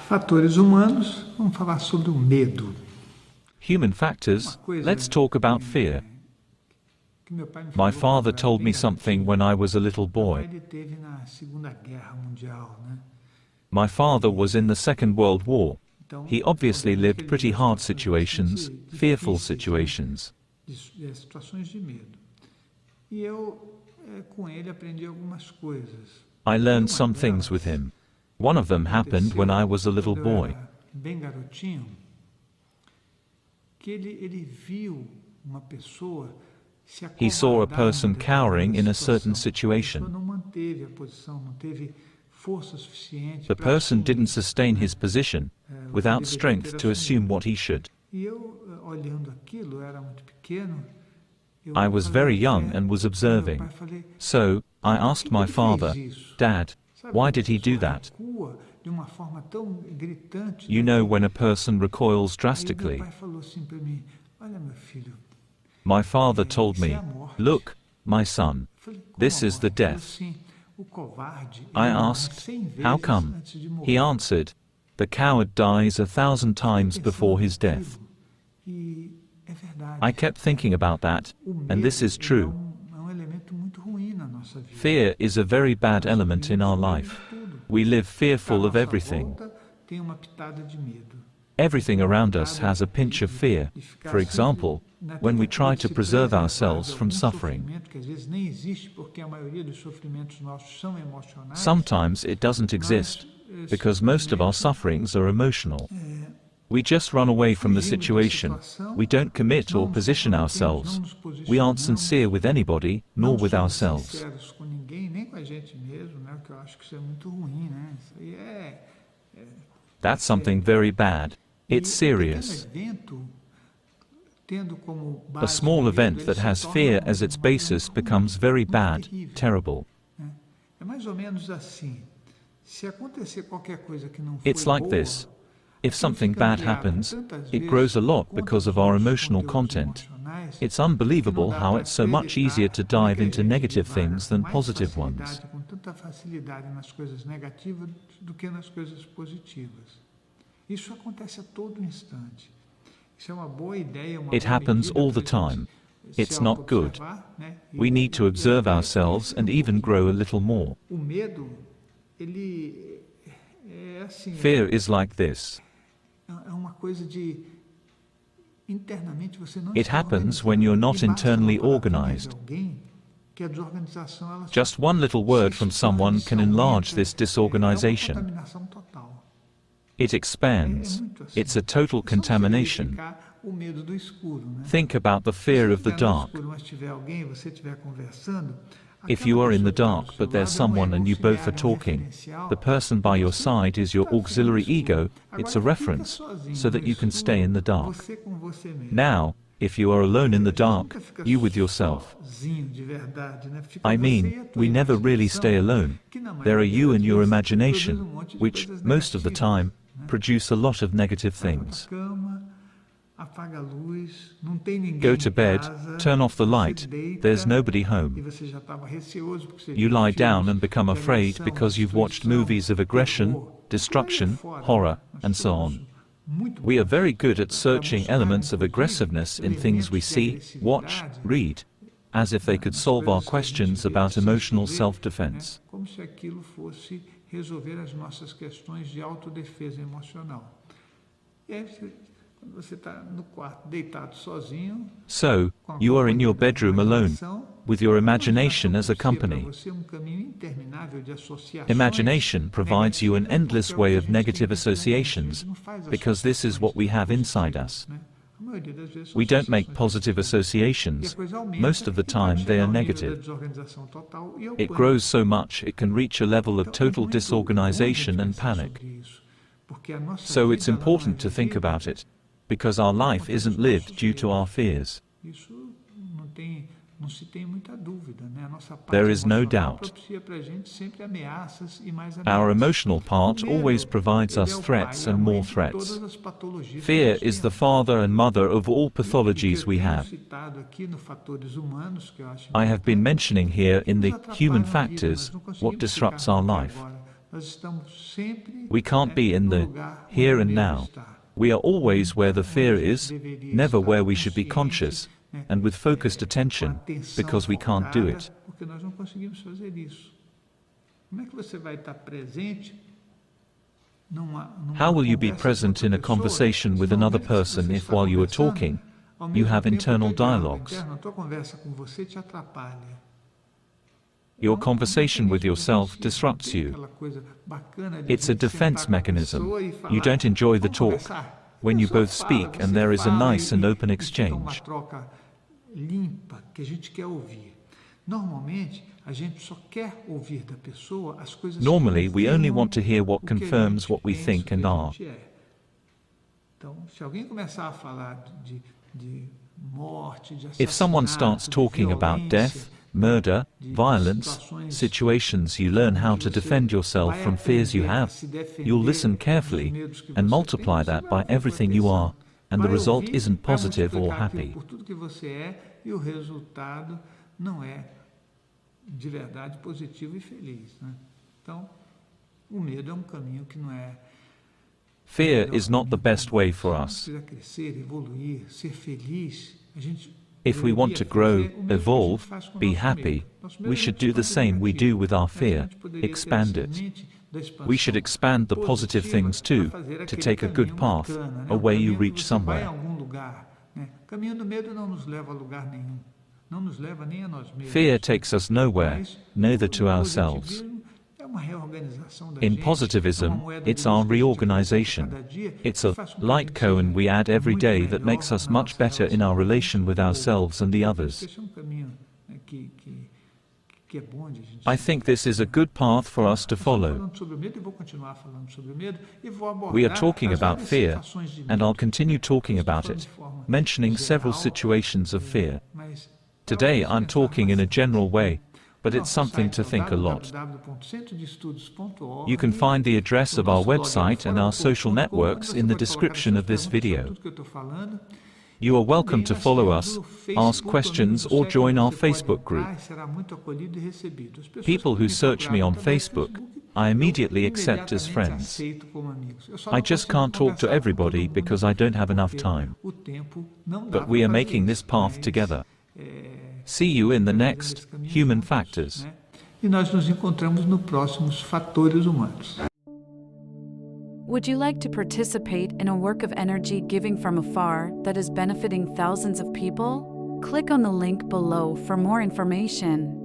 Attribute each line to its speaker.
Speaker 1: Fatores humanos, vamos falar sobre o medo.
Speaker 2: Human factors, let's talk about fear. My father told me something when I was a little boy. My father was in the Second World War. He obviously lived pretty hard situations, fearful situations. I learned some things with him. One of them happened when I was a little boy. He saw a person cowering in a certain situation. The person didn't sustain his position, without strength to assume what he should. I was very young and was observing. So, I asked my father, "Dad, why did he do that?" You know, when a person recoils drastically. My father told me, "Look, my son, this is the death." I asked, "How come?" He answered, "The coward dies 1,000 times before his death." I kept thinking about that, and this is true. Fear is a very bad element in our life. We live fearful of everything. Everything around us has a pinch of fear. For example, when we try to preserve ourselves from suffering. Sometimes it doesn't exist, because most of our sufferings are emotional. We just run away from the situation. We don't commit or position ourselves. We aren't sincere with anybody, nor with ourselves. That's something very bad. It's serious. A small event that has fear as its basis becomes very bad, terrible. It's like this. If something bad happens, it grows a lot because of our emotional content. It's unbelievable how it's so much easier to dive into negative things than positive ones. It happens all the time. It's not good. We need to observe ourselves and even grow a little more. Fear is like this. It happens when you're not internally organized. Just one little word from someone can enlarge this disorganization. It expands. It's a total contamination. Think about the fear of the dark. If you are in the dark but there's someone and you both are talking, the person by your side is your auxiliary ego, it's a reference, so that you can stay in the dark. Now, if you are alone in the dark, you with yourself. I mean, we never really stay alone. There are you and your imagination, which, most of the time, produce a lot of negative things. Go to bed, turn off the light, there's nobody home. You lie down and become afraid because you've watched movies of aggression, destruction, horror, and so on. We are very good at searching elements of aggressiveness in things we see, watch, read, as if they could solve our questions about emotional self-defense. So, you are in your bedroom alone, with your imagination as a company. Imagination provides you an endless way of negative associations, because this is what we have inside us. We don't make positive associations. Most of the time they are negative. It grows so much it can reach a level of total disorganization and panic. So it's important to think about it, because our life isn't lived due to our fears. There is no doubt. Our emotional part always provides us threats and more threats. Fear is the father and mother of all pathologies we have. I have been mentioning here in the human factors what disrupts our life. We can't be in the here and now. We are always where the fear is, never where we should be conscious, and with focused attention, because we can't do it. How will you be present in a conversation with another person if while you are talking, you have internal dialogues? Your conversation with yourself disrupts you. It's a defense mechanism. You don't enjoy the talk when you both speak and there is a nice and open exchange. Normally, we only want to hear what confirms what we think and are. If someone starts talking about death, murder, violence, situations you learn how to defend yourself from fears you have, you'll listen carefully and multiply that by everything you are, and the result isn't positive or happy. Fear is not the best way for us. If we want to grow, evolve, be happy, we should do the same we do with our fear, expand it. We should expand the positive things too, to take a good path, a way you reach somewhere. Fear takes us nowhere, neither to ourselves. In positivism, it's our reorganization. It's a light cone we add every day that makes us much better in our relation with ourselves and the others. I think this is a good path for us to follow. We are talking about fear, and I'll continue talking about it, mentioning several situations of fear. Today I'm talking in a general way, but it's something to think a lot. You can find the address of our website and our social networks in the description of this video. You are welcome to follow us, ask questions or join our Facebook group. People who search me on Facebook, I immediately accept as friends. I just can't talk to everybody because I don't have enough time. But we are making this path together. See you in the next Human Factors.
Speaker 1: E nós nos encontramos no próximos Fatores Humanos.
Speaker 3: Would you like to participate in a work of energy giving from afar that is benefiting thousands of people? Click on the link below for more information.